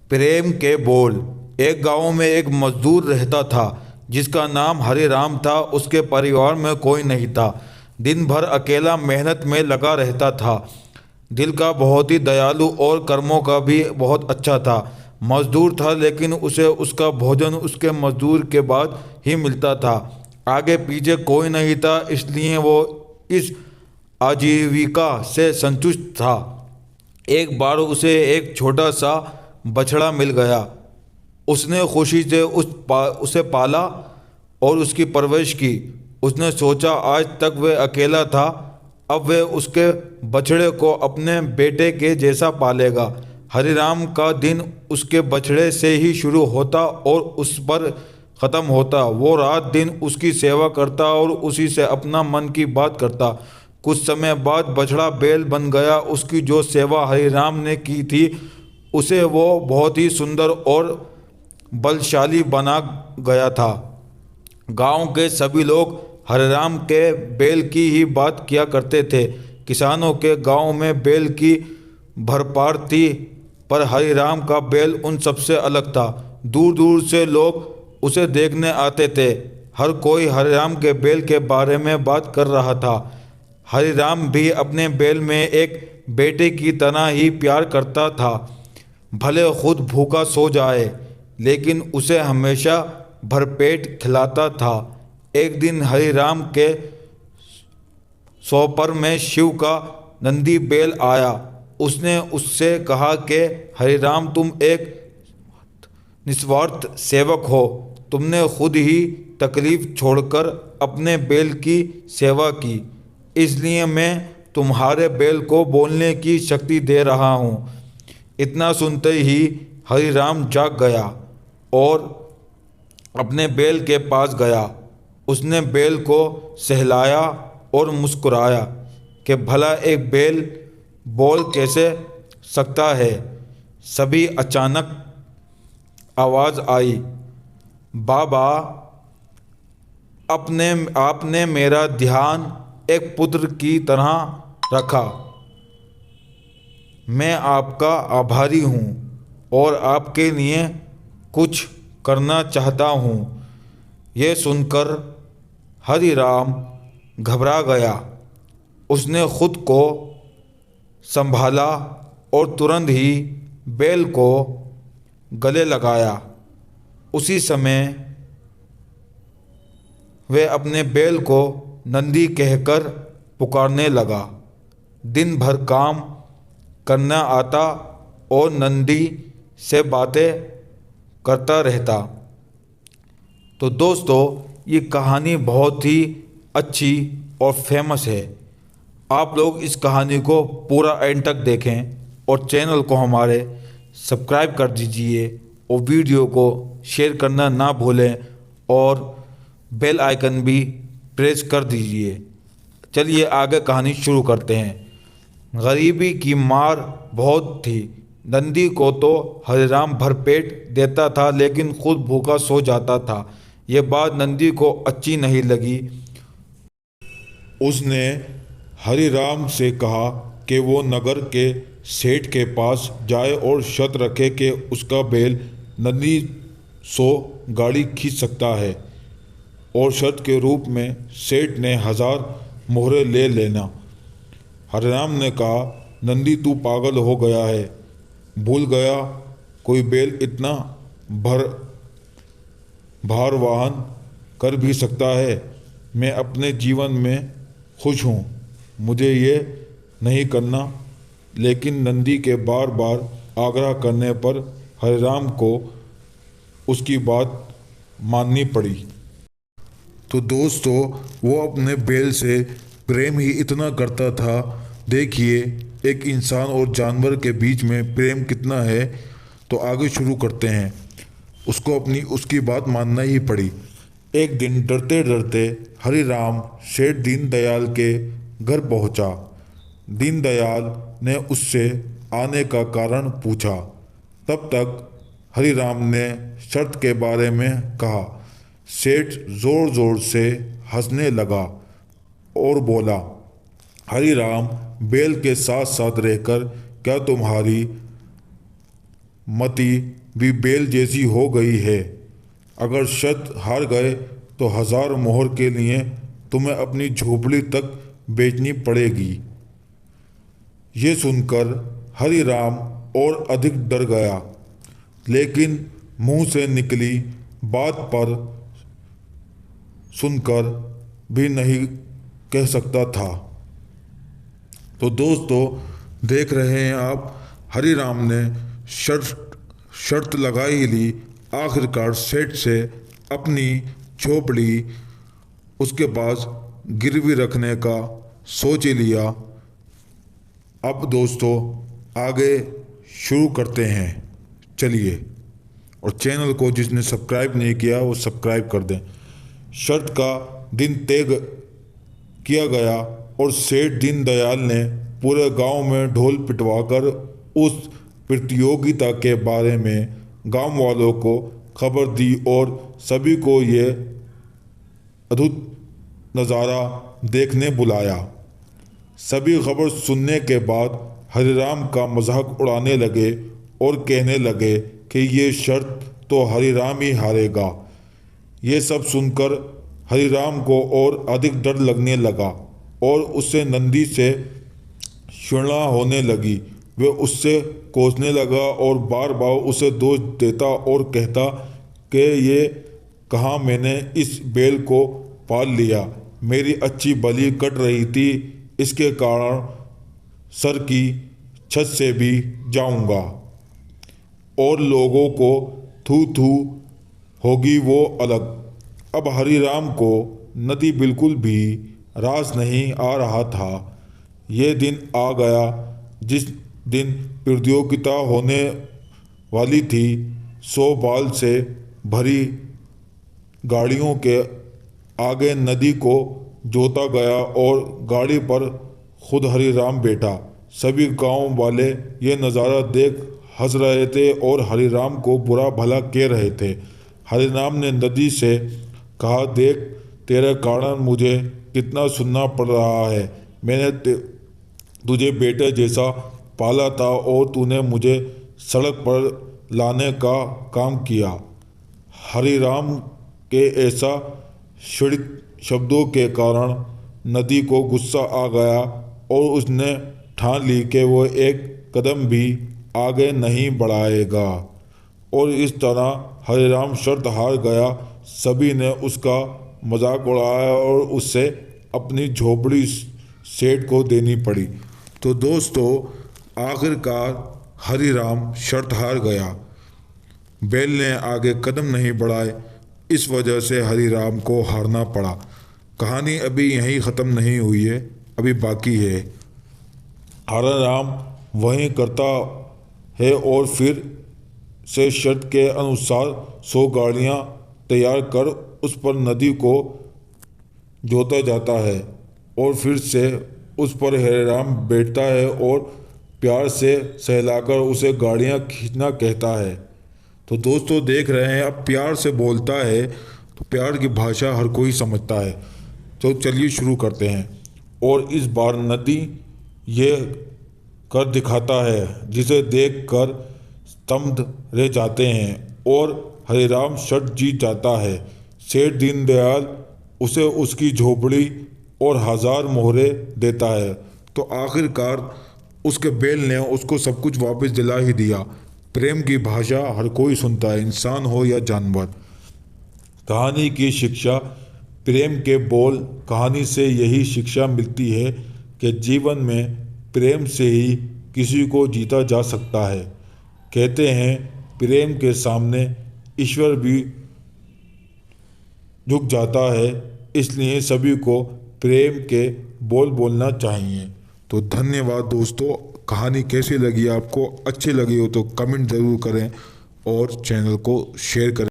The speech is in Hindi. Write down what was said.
प्रेम के बोल। एक गांव में एक मजदूर रहता था जिसका नाम हरिराम था। उसके परिवार में कोई नहीं था। दिन भर अकेला मेहनत में लगा रहता था। दिल का बहुत ही दयालु और कर्मों का भी बहुत अच्छा था। मजदूर था लेकिन उसे उसका भोजन उसके मजदूर के बाद ही मिलता था। आगे पीछे कोई नहीं था, इसलिए वो इस आजीविका से संतुष्ट था। एक बार उसे एक छोटा सा बछड़ा मिल गया। उसने खुशी से उसे पाला और उसकी परवरिश की। उसने सोचा आज तक वह अकेला था, अब वह उसके बछड़े को अपने बेटे के जैसा पालेगा। हरिराम का दिन उसके बछड़े से ही शुरू होता और उस पर ख़त्म होता। वो रात दिन उसकी सेवा करता और उसी से अपना मन की बात करता। कुछ समय बाद बछड़ा बैल बन गया। उसकी जो सेवा हरिराम ने की थी उसे वो बहुत ही सुंदर और बलशाली बना गया था। गांव के सभी लोग हरिराम के बैल की ही बात किया करते थे। किसानों के गांव में बैल की भरपार थी, पर हरिराम का बैल उन सबसे अलग था। दूर दूर से लोग उसे देखने आते थे। हर कोई हरिराम के बैल के बारे में बात कर रहा था। हरिराम भी अपने बैल में एक बेटे की तरह ही प्यार करता था। भले खुद भूखा सो जाए, लेकिन उसे हमेशा भरपेट खिलाता था। एक दिन हरिराम के सोपर में शिव का नंदी बैल आया। उसने उससे कहा कि हरिराम, तुम एक निस्वार्थ सेवक हो। तुमने खुद ही तकलीफ छोड़कर अपने बैल की सेवा की, इसलिए मैं तुम्हारे बैल को बोलने की शक्ति दे रहा हूँ। इतना सुनते ही हरिराम जाग गया और अपने बैल के पास गया। उसने बैल को सहलाया और मुस्कुराया कि भला एक बैल बोल कैसे सकता है। सभी अचानक आवाज़ आई, बाबा, अपने आपने मेरा ध्यान एक पुत्र की तरह रखा। मैं आपका आभारी हूँ और आपके लिए कुछ करना चाहता हूँ। यह सुनकर हरिराम घबरा गया। उसने खुद को संभाला और तुरंत ही बैल को गले लगाया। उसी समय वह अपने बैल को नंदी कहकर पुकारने लगा। दिन भर काम करना आता और नंदी से बातें करता रहता। तो दोस्तों, ये कहानी बहुत ही अच्छी और फेमस है। आप लोग इस कहानी को पूरा एंड तक देखें और चैनल को हमारे सब्सक्राइब कर दीजिए और वीडियो को शेयर करना ना भूलें और बेल आइकन भी प्रेस कर दीजिए। चलिए आगे कहानी शुरू करते हैं। गरीबी की मार बहुत थी। नंदी को तो हरिराम भरपेट देता था, लेकिन खुद भूखा सो जाता था। यह बात नंदी को अच्छी नहीं लगी। उसने हरिराम से कहा कि वो नगर के सेठ के पास जाए और शर्त रखे कि उसका बैल नंदी 100 गाड़ी खींच सकता है, और शर्त के रूप में सेठ ने 1000 मोहरे ले लेना। हरिराम ने कहा, नंदी, तू पागल हो गया है, भूल गया कोई बैल इतना भार वहन कर भी सकता है। मैं अपने जीवन में खुश हूँ, मुझे ये नहीं करना। लेकिन नंदी के बार बार आग्रह करने पर हरिराम को उसकी बात माननी पड़ी। तो दोस्तों, वो अपने बैल से प्रेम ही इतना करता था। देखिए, एक इंसान और जानवर के बीच में प्रेम कितना है। तो आगे शुरू करते हैं। उसको उसकी बात मानना ही पड़ी। एक दिन डरते डरते हरिराम सेठ दीनदयाल के घर पहुंचा। दीनदयाल ने उससे आने का कारण पूछा। तब तक हरिराम ने शर्त के बारे में कहा। सेठ जोर जोर से हंसने लगा और बोला, हरिराम, बैल के साथ साथ रहकर क्या तुम्हारी मति भी बैल जैसी हो गई है। अगर शर्त हार गए तो 1000 मोहर के लिए तुम्हें अपनी झोपड़ी तक बेचनी पड़ेगी। ये सुनकर हरिराम और अधिक डर गया, लेकिन मुंह से निकली बात पर सुनकर भी नहीं कह सकता था। तो दोस्तों देख रहे हैं आप, हरिराम ने शर्त लगा ही ली। आखिरकार सेठ से अपनी झोपड़ी उसके पास गिरवी रखने का सोच ही लिया। अब दोस्तों आगे शुरू करते हैं, चलिए। और चैनल को जिसने सब्सक्राइब नहीं किया वो सब्सक्राइब कर दें। शर्त का दिन तय किया गया और सेठ दीनदयाल ने पूरे गांव में ढोल पिटवाकर उस प्रतियोगिता के बारे में गांव वालों को खबर दी और सभी को ये अद्भुत नज़ारा देखने बुलाया। सभी खबर सुनने के बाद हरिराम का मजाक उड़ाने लगे और कहने लगे कि ये शर्त तो हरिराम ही हारेगा। ये सब सुनकर हरिराम को और अधिक डर लगने लगा और उससे नंदी से घृणा होने लगी। वे उससे कोसने लगा और बार बार उसे दोष देता और कहता कि ये कहाँ मैंने इस बैल को पाल लिया, मेरी अच्छी बलि कट रही थी, इसके कारण सर की छत से भी जाऊंगा और लोगों को थू थू होगी वो अलग। अब हरिराम को नदी बिल्कुल भी रास नहीं आ रहा था। ये दिन आ गया जिस दिन प्रतियोगिता होने वाली थी। 100 बाल से भरी गाड़ियों के आगे नदी को जोता गया और गाड़ी पर खुद हरिराम बैठा। सभी गांव वाले ये नज़ारा देख हंस रहे थे और हरिराम को बुरा भला कह रहे थे। हरिराम ने नदी से कहा, देख तेरे कारण मुझे कितना सुनना पड़ रहा है। मैंने तुझे बेटे जैसा पाला था और तूने मुझे सड़क पर लाने का काम किया। हरिराम के ऐसा शब्दों के कारण नदी को गुस्सा आ गया और उसने ठान ली कि वो एक कदम भी आगे नहीं बढ़ाएगा। और इस तरह हरिराम शर्त हार गया। सभी ने उसका मजाक उड़ाया और उससे अपनी झोपड़ी सेठ को देनी पड़ी। तो दोस्तों आखिरकार हरिराम शर्त हार गया। बैल ने आगे कदम नहीं बढ़ाए, इस वजह से हरिराम को हारना पड़ा। कहानी अभी यहीं ख़त्म नहीं हुई है, अभी बाकी है। हरिराम वहीं करता है और फिर से शर्त के अनुसार 100 गाड़ियाँ तैयार कर उस पर नदी को जोता जाता है और फिर से उस पर हरिराम बैठता है और प्यार से सहलाकर उसे गाड़ियाँ खींचना कहता है। तो दोस्तों देख रहे हैं, अब प्यार से बोलता है तो प्यार की भाषा हर कोई समझता है। तो चलिए शुरू करते हैं। और इस बार नदी ये कर दिखाता है जिसे देखकर स्तब्ध रह जाते हैं और हरिराम शर्त जीत जाता है। सेठ दीनदयाल उसे उसकी झोपड़ी और 1000 मोहरे देता है। तो आखिरकार उसके बैल ने उसको सब कुछ वापस दिला ही दिया। प्रेम की भाषा हर कोई सुनता है, इंसान हो या जानवर। कहानी की शिक्षा, प्रेम के बोल। कहानी से यही शिक्षा मिलती है कि जीवन में प्रेम से ही किसी को जीता जा सकता है। कहते हैं प्रेम के सामने ईश्वर भी झुक जाता है, इसलिए सभी को प्रेम के बोल बोलना चाहिए। तो धन्यवाद दोस्तों। कहानी कैसी लगी आपको? अच्छी लगी हो तो कमेंट ज़रूर करें और चैनल को शेयर करें।